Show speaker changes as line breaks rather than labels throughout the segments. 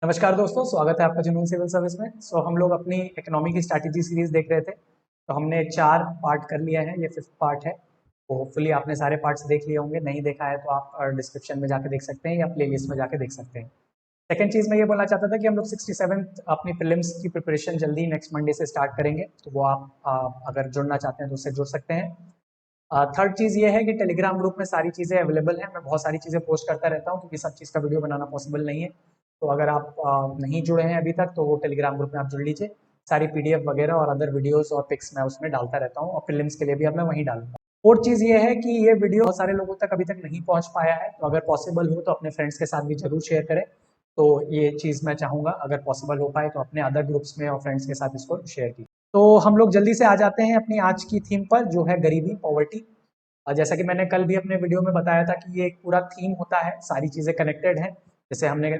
नमस्कार दोस्तों, स्वागत है आपका जुनून सिविल सर्विस में। हम लोग अपनी इकोनॉमी की स्ट्रैटेजी सीरीज देख रहे थे। तो हमने 4 पार्ट कर लिया है, ये 5th पार्ट है। तो होपफुली आपने सारे पार्ट्स देख लिए होंगे। नहीं देखा है तो आप डिस्क्रिप्शन में जाके देख सकते हैं या प्लेलिस्ट में जाके देख सकते हैं। सेकंड चीज़ मैं ये बोलना चाहता था कि हम लोग 67th अपनी प्रीलिम्स की प्रिपरेशन जल्दी नेक्स्ट मंडे से स्टार्ट करेंगे। तो वो आप अगर जुड़ना चाहते हैं तो उससे जुड़ सकते हैं। थर्ड चीज़ ये है कि टेलीग्राम ग्रुप में सारी चीज़ें अवेलेबल हैं। मैं बहुत सारी चीज़ें पोस्ट करता रहता हूँ क्योंकि सब चीज़ का वीडियो बनाना पॉसिबल नहीं है। तो अगर आप नहीं जुड़े हैं अभी तक तो वो टेलीग्राम ग्रुप में आप जुड़ लीजिए। सारी पीडीएफ वगैरह और अदर वीडियोस और पिक्स मैं उसमें डालता रहता हूँ और प्रीलिम्स के लिए भी अब मैं वहीं डालूंगा। और चीज़ ये है कि ये वीडियो बहुत सारे लोगों तक अभी तक नहीं पहुँच पाया है, तो अगर पॉसिबल हो तो अपने फ्रेंड्स के साथ भी जरूर शेयर करें। तो ये चीज़ मैं चाहूँगा अगर पॉसिबल हो पाए तो अपने अदर ग्रुप्स में और फ्रेंड्स के साथ इसको शेयर कीजिए। तो हम लोग जल्दी से आ जाते हैं अपनी आज की थीम पर, जो है गरीबी, पॉवर्टी। जैसा कि मैंने कल भी अपने वीडियो में बताया था कि ये एक पूरा थीम होता है, सारी चीज़ें कनेक्टेड हैं। जैसे हमने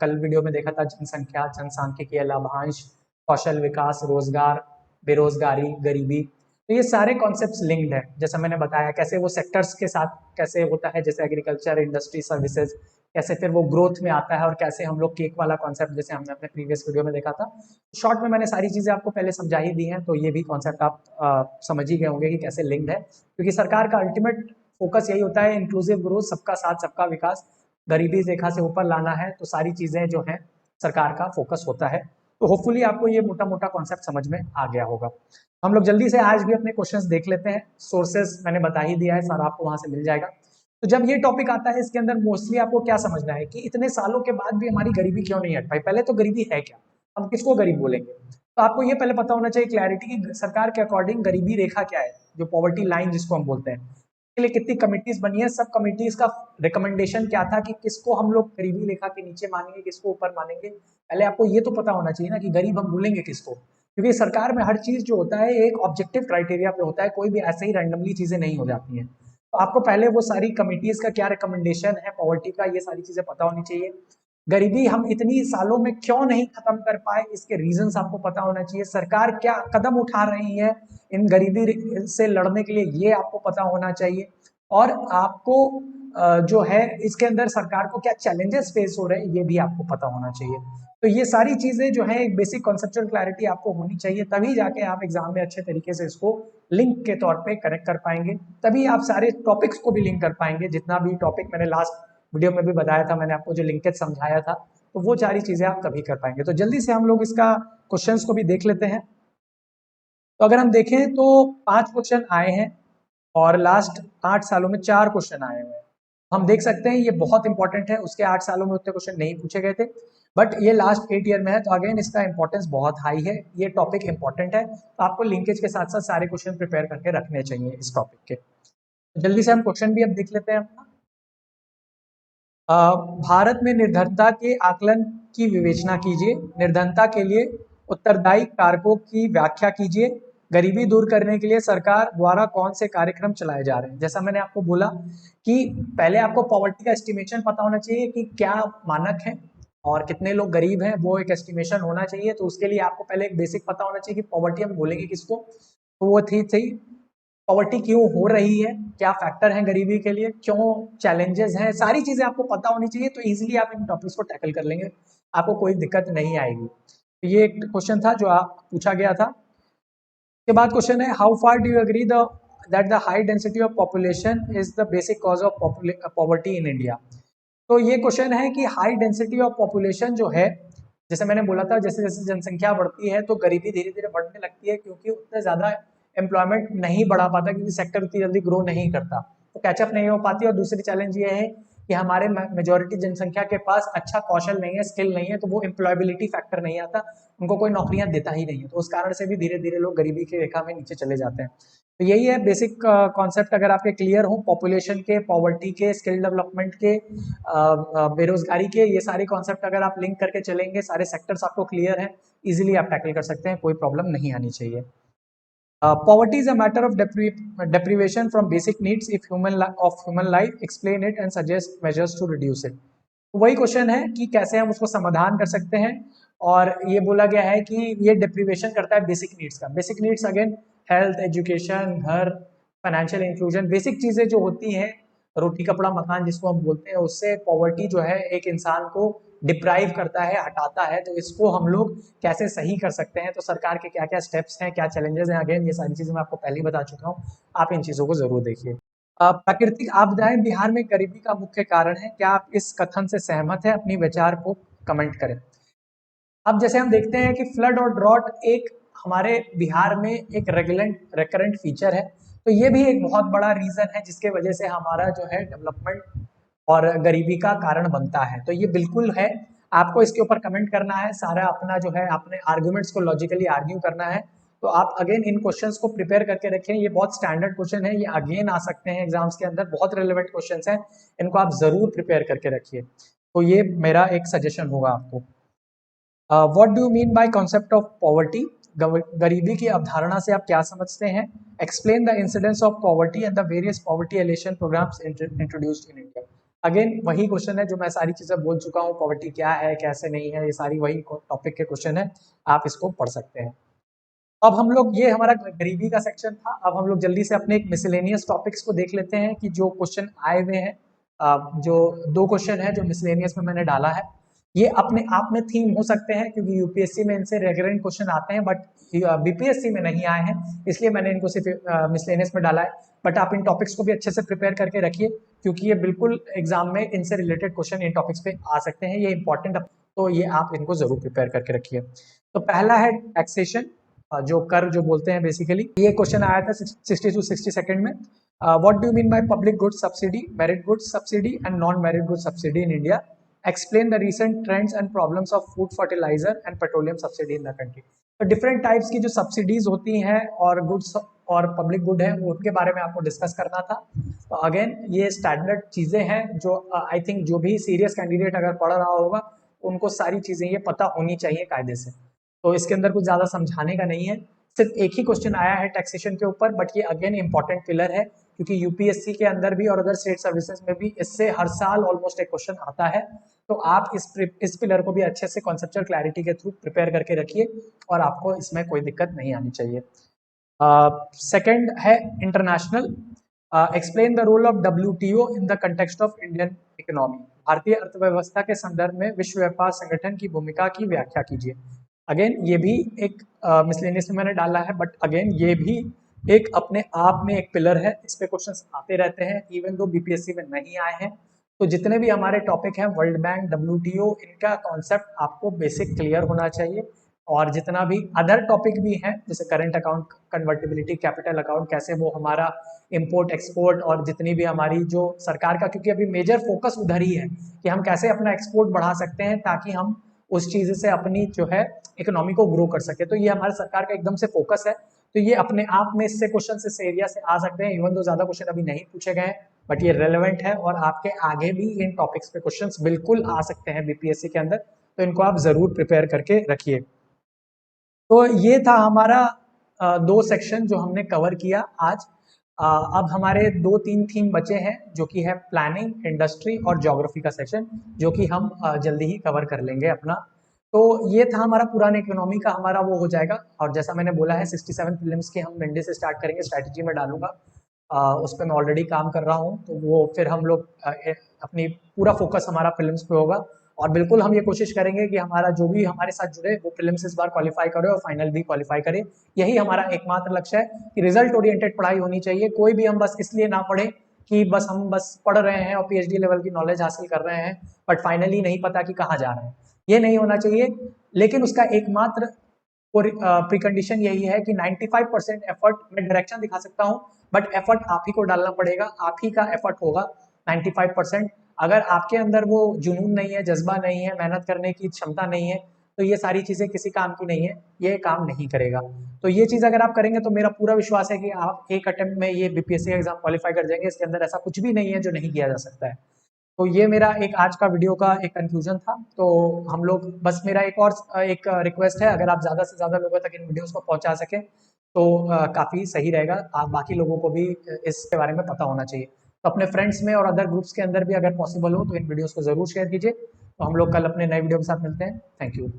कल वीडियो में देखा था जनसंख्या, जनसांख्यिकीय, लाभांश, कौशल विकास, रोजगार, बेरोजगारी, गरीबी। तो ये सारे कॉन्सेप्ट्स लिंक्ड हैं। जैसा मैंने बताया कैसे वो सेक्टर्स के साथ कैसे होता है, जैसे एग्रीकल्चर, इंडस्ट्री, सर्विसेज, कैसे फिर वो ग्रोथ में आता है और कैसे हम लोग केक वाला कॉन्सेप्ट जैसे हमने अपने प्रीवियस वीडियो में देखा था। शॉर्ट में मैंने सारी चीज़ें आपको पहले समझा ही दी हैं, तो ये भी कॉन्सेप्ट आप समझ ही गए होंगे कि कैसे लिंक्ड है। क्योंकि सरकार का अल्टीमेट फोकस यही होता है, इंक्लूसिव ग्रोथ, सबका साथ सबका विकास, गरीबी रेखा से ऊपर लाना है। तो सारी चीज़ें जो हैं सरकार का फोकस होता है। तो होपफुली आपको ये मोटा मोटा कॉन्सेप्ट समझ में आ गया होगा। हम लोग जल्दी से आज भी अपने क्वेश्चंस देख लेते हैं। सोर्सेज मैंने बता ही दिया है, सर आपको वहां से मिल जाएगा। तो जब ये टॉपिक आता है इसके अंदर मोस्टली आपको क्या समझना है कि इतने सालों के बाद भी हमारी गरीबी क्यों नहीं हट पाई। पहले तो गरीबी है क्या, हम किसको गरीब बोलेंगे। तो आपको ये पहले पता होना चाहिए क्लैरिटी कि सरकार के अकॉर्डिंग गरीबी रेखा क्या है, जो पॉवर्टी लाइन जिसको हम बोलते हैं। इसके लिए कितनी कमिटीज बनी है, सब कमिटीज का रिकमेंडेशन क्या था कि किसको हम लोग गरीबी रेखा के नीचे मानेंगे, किसको ऊपर मानेंगे। पहले आपको ये तो पता होना चाहिए ना कि गरीब हम बोलेंगे किसको, क्योंकि सरकार में हर चीज जो होता है एक ऑब्जेक्टिव क्राइटेरिया पे होता है, कोई भी ऐसे ही रैंडमली चीजें नहीं हो जाती हैं। तो आपको पहले वो सारी कमिटीज का क्या रिकमेंडेशन है पॉवर्टी का, ये सारी चीजें पता होनी चाहिए। गरीबी हम इतनी सालों में क्यों नहीं खत्म कर पाए, इसके रीजंस आपको पता होना चाहिए। सरकार क्या कदम उठा रही है इन गरीबी से लड़ने के लिए, ये आपको पता होना चाहिए। और आपको जो है इसके अंदर सरकार को क्या चैलेंजेस फेस हो रहे हैं, ये भी आपको पता होना चाहिए। तो ये सारी चीजें जो है एक बेसिक कॉन्सेप्चुअल क्लैरिटी आपको होनी चाहिए, तभी जाके आप एग्जाम में अच्छे तरीके से इसको लिंक के तौर पे कनेक्ट कर पाएंगे। तभी आप सारे टॉपिक्स को भी लिंक कर पाएंगे। जितना भी टॉपिक मैंने लास्ट वीडियो में भी बताया था, मैंने आपको जो लिंकेज समझाया था, तो वो सारी चीजें आप तभी कर पाएंगे। तो जल्दी से हम लोग इसका क्वेश्चंस को भी देख लेते हैं। तो अगर हम देखें तो 5 क्वेश्चन आए हैं और लास्ट 8 सालों में 4 क्वेश्चन आए हुए हैं। हम देख सकते हैं ये बहुत इंपॉर्टेंट है, उसके 8 सालों में उतने क्वेश्चन नहीं पूछे गए थे, बट ये लास्ट 8 ईयर में है, तो अगेन इसका इंपॉर्टेंस बहुत हाई है। ये टॉपिक इंपॉर्टेंट है, तो आपको लिंकेज के साथ साथ सारे क्वेश्चन प्रिपेयर करके रखने चाहिए इस टॉपिक के। तो जल्दी से हम क्वेश्चन भी अब देख लेते हैं अपना। भारत में निर्धनता के आकलन की विवेचना कीजिए। निर्धनता के लिए उत्तरदायी कारकों की व्याख्या कीजिए। गरीबी दूर करने के लिए सरकार द्वारा कौन से कार्यक्रम चलाए जा रहे हैं। जैसा मैंने आपको बोला कि पहले आपको पॉवर्टी का एस्टिमेशन पता होना चाहिए कि क्या मानक है और कितने लोग गरीब हैं, वो एक एस्टिमेशन होना चाहिए। तो उसके लिए आपको पहले एक बेसिक पता होना चाहिए कि पॉवर्टी हम बोलेंगे किसको। तो वो थी पॉवर्टी क्यों हो रही है, क्या फैक्टर है गरीबी के लिए, क्यों चैलेंजेस हैं, सारी चीजें आपको पता होनी चाहिए। तो इजीली आप इन टॉपिक्स को टैकल कर लेंगे, आपको कोई दिक्कत नहीं आएगी। तो ये एक क्वेश्चन था जो आप पूछा गया था। के बाद क्वेश्चन है, how far do you agree the that the high density of population is the basic cause of poverty in India. तो ये क्वेश्चन है कि हाई डेंसिटी ऑफ पॉपुलेशन जो है, जैसे मैंने बोला था, जैसे जैसे जनसंख्या बढ़ती है तो गरीबी धीरे धीरे बढ़ने लगती है, क्योंकि उतने ज्यादा एम्प्लॉयमेंट नहीं बढ़ा पाता, क्योंकि सेक्टर उतनी जल्दी ग्रो नहीं करता, तो कैचअप नहीं हो पाती। और दूसरी चैलेंज ये है कि हमारे मेजोरिटी जनसंख्या के पास अच्छा कौशल नहीं है, स्किल नहीं है, तो वो एम्प्लॉयबिलिटी फैक्टर नहीं आता, उनको कोई नौकरियां देता ही नहीं है। तो उस कारण से भी धीरे धीरे लोग गरीबी की रेखा में नीचे चले जाते हैं। तो यही है बेसिक कॉन्सेप्ट। अगर आपके क्लियर हो पॉपुलेशन के, पॉवर्टी के, स्किल डेवलपमेंट के, बेरोजगारी के, ये सारे कॉन्सेप्ट अगर आप लिंक करके चलेंगे, सारे सेक्टर्स आपको क्लियर हैं, इजीली आप टैकल कर सकते हैं, कोई प्रॉब्लम नहीं आनी चाहिए। Poverty is a matter of deprivation from basic needs if of human life. Explain it and suggest measures to reduce it. तो वही क्वेश्चन है कि कैसे हम उसको समाधान कर सकते हैं। और ये बोला गया है कि ये डिप्रीवेशन करता है बेसिक नीड्स का। Basic needs again health, education, घर, फाइनेंशियल इंक्लूजन, बेसिक चीजें जो होती हैं, रोटी कपड़ा मकान जिसको हम बोलते हैं, उससे पॉवर्टी जो है एक इंसान को डिप्राइव करता है, हटाता है, तो इसको हम लोग कैसे सही कर सकते हैं, तो सरकार के क्या क्या स्टेप्स हैं, क्या चैलेंजेस हैं, अगेन ये सारी चीजें मैं आपको पहले ही बता चुका हूँ, आप इन चीजों को जरूर देखिए। प्राकृतिक आपदाएं बिहार में गरीबी का मुख्य कारण है, क्या आप इस कथन से सहमत हैं? अपनी विचार को कमेंट करें। अब जैसे हम देखते हैं कि फ्लड और ड्रॉट एक हमारे बिहार में एक रेकरेंट फीचर है, तो ये भी एक बहुत बड़ा रीजन है जिसके वजह से हमारा जो है डेवलपमेंट और गरीबी का कारण बनता है। तो ये बिल्कुल है, आपको इसके ऊपर कमेंट करना है, सारा अपना जो है अपने आर्ग्यूमेंट्स को लॉजिकली आर्ग्यू करना है। तो आप अगेन इन क्वेश्चंस को प्रिपेयर करके रखें, ये बहुत स्टैंडर्ड क्वेश्चन है, ये अगेन आ सकते हैं एग्जाम्स के अंदर, बहुत रिलेवेंट क्वेश्चंस हैं, इनको आप जरूर प्रिपेयर करके रखिए। तो ये मेरा एक सजेशन होगा आपको। What do you mean by concept of poverty? गरीबी की अवधारणा से आप क्या समझते हैं? Explain the incidence of poverty and the various poverty alleviation programs introduced in India. Again वही क्वेश्चन है जो मैं सारी चीजें बोल चुका हूँ, पॉवर्टी क्या है, कैसे नहीं है, ये सारी वही टॉपिक के क्वेश्चन है, आप इसको पढ़ सकते हैं। अब हम लोग, ये हमारा गरीबी का सेक्शन था, अब हम लोग जल्दी से अपने एक मिसलेनियस टॉपिक्स को देख लेते हैं कि जो क्वेश्चन आए हुए हैं। जो 2 क्वेश्चन है जो मिसलेनियस में मैंने डाला है, ये अपने आप में थीम हो सकते हैं क्योंकि यूपीएससी में इनसे रेगुलर क्वेश्चन आते हैं, बट बीपीएससी में नहीं आए हैं, इसलिए मैंने इनको सिर्फ मिसलेनियस में डाला है। बट आप इन टॉपिक्स को भी अच्छे से प्रिपेयर करके रखिए क्योंकि ये बिल्कुल एग्जाम में इनसे रिलेटेड क्वेश्चन इन टॉपिक्स पे आ सकते हैं, ये इंपॉर्टेंट, तो ये आप इनको जरूर प्रिपेयर करके रखिए। तो पहला है टैक्सेशन, जो कर जो बोलते हैं बेसिकली, ये क्वेश्चन आया था 60 to 62 में। What do you mean by public goods subsidy, merit goods subsidy and non merit goods subsidy in India? Explain the recent trends and problems of food fertiliser and petroleum subsidy in the country. तो different types की जो subsidies होती हैं और goods और public good है, उनके बारे में आपको डिस्कस करना था। तो अगेन ये स्टैंडर्ड चीजें हैं जो आई थिंक जो भी सीरियस कैंडिडेट अगर पढ़ रहा होगा उनको सारी चीजें ये पता होनी चाहिए कायदे से, तो इसके अंदर कुछ ज्यादा समझाने का नहीं है। सिर्फ एक ही क्वेश्चन आया है टैक्सेशन के ऊपर, बट ये अगेन इंपॉर्टेंट पिलर है क्योंकि यूपीएससी के अंदर भी और अदर स्टेट सर्विसेज में भी इससे हर साल ऑलमोस्ट एक क्वेश्चन आता है। तो आप इस पिलर को भी अच्छे से कॉन्सेप्चुअल क्लैरिटी के थ्रू प्रिपेयर करके रखिए और आपको इसमें कोई दिक्कत नहीं आनी चाहिए। सेकंड है international, explain the role of WTO in the context of Indian economy. भारतीय अर्थव्यवस्था के संदर्भ में विश्व व्यापार संगठन की भूमिका की व्याख्या कीजिए। अगेन ये भी एक मिसलेनियस में मैंने डाला है, बट अगेन ये भी एक अपने आप में एक पिलर है, इस पे क्वेश्चंस आते रहते हैं इवन दो बीपीएससी में नहीं आए हैं। तो जितने भी हमारे टॉपिक हैं, वर्ल्ड बैंक, डब्ल्यूटीओ, इनका कॉन्सेप्ट आपको बेसिक क्लियर होना चाहिए, और जितना भी अदर टॉपिक भी हैं जैसे current account, convertibility, capital account, कैसे वो हमारा इंपोर्ट एक्सपोर्ट और जितनी भी हमारी जो सरकार का, क्योंकि अभी मेजर फोकस उधर ही है कि हम कैसे अपना एक्सपोर्ट बढ़ा सकते हैं ताकि हम उस चीज से अपनी जो है इकोनॉमी को ग्रो कर सके, तो ये हमारे सरकार का एकदम से फोकस है। तो ये अपने आप में इससे क्वेश्चन इस एरिया से आ सकते हैं, इवन दो ज्यादा क्वेश्चन अभी नहीं पूछे गए, बट ये रेलेवेंट है और आपके आगे भी इन टॉपिक्स पे क्वेश्चंस बिल्कुल आ सकते हैं बीपीएससी के अंदर, तो इनको आप जरूर प्रिपेयर करके रखिए। तो ये था हमारा 2 सेक्शन जो हमने कवर किया आज। अब हमारे 2-3 थीम बचे हैं जो कि है प्लानिंग, इंडस्ट्री और ज्योग्राफी का सेक्शन, जो कि हम जल्दी ही कवर कर लेंगे अपना। तो ये था हमारा पुराने इकोनॉमी का हमारा वो हो जाएगा, और जैसा मैंने बोला है 67 फिल्म्स की हम मंडे से स्टार्ट करेंगे, स्ट्रैटेजी में डालूंगा, उस पर मैं ऑलरेडी काम कर रहा हूँ, तो वो फिर हम लोग अपनी पूरा फोकस हमारा फिल्म्स पे होगा, और बिल्कुल हम ये कोशिश करेंगे कि हमारा जो भी हमारे साथ जुड़े वो फिल्म्स इस बार क्वालिफाई करे और फाइनल भी क्वालिफाई करे। यही हमारा एकमात्र लक्ष्य है कि रिजल्ट ओरिएंटेड पढ़ाई होनी चाहिए, कोई भी हम बस इसलिए ना पढ़े कि बस हम बस पढ़ रहे हैं और पीएचडी लेवल की नॉलेज हासिल कर रहे हैं बट फाइनली नहीं पता कि कहाँ जा रहे हैं, ये नहीं होना चाहिए। लेकिन उसका एकमात्र प्रीकंडीशन यही है कि 95% एफर्ट, मैं डायरेक्शन दिखा सकता हूँ बट एफर्ट आप ही को डालना पड़ेगा, आप ही का एफर्ट होगा 95%। अगर आपके अंदर वो जुनून नहीं है, जज्बा नहीं है, मेहनत करने की क्षमता नहीं है, तो ये सारी चीजें किसी काम की नहीं है, ये काम नहीं करेगा। तो ये चीज अगर आप करेंगे तो मेरा पूरा विश्वास है कि आप एक अटेम्प्ट में ये बीपीएससी एग्जाम क्वालिफाई कर जाएंगे, इसके अंदर ऐसा कुछ भी नहीं है जो नहीं किया जा सकता है। तो ये मेरा एक आज का वीडियो का एक कंक्लूजन था। तो हम लोग बस, मेरा एक और एक रिक्वेस्ट है, अगर आप ज़्यादा से ज़्यादा लोगों तक इन वीडियोस को पहुंचा सकें तो काफ़ी सही रहेगा, आप बाकी लोगों को भी इसके बारे में पता होना चाहिए। तो अपने फ्रेंड्स में और अदर ग्रुप्स के अंदर भी अगर पॉसिबल हो तो इन वीडियोस को ज़रूर शेयर कीजिए। तो हम लोग कल अपने नए वीडियो के साथ मिलते हैं। Thank you.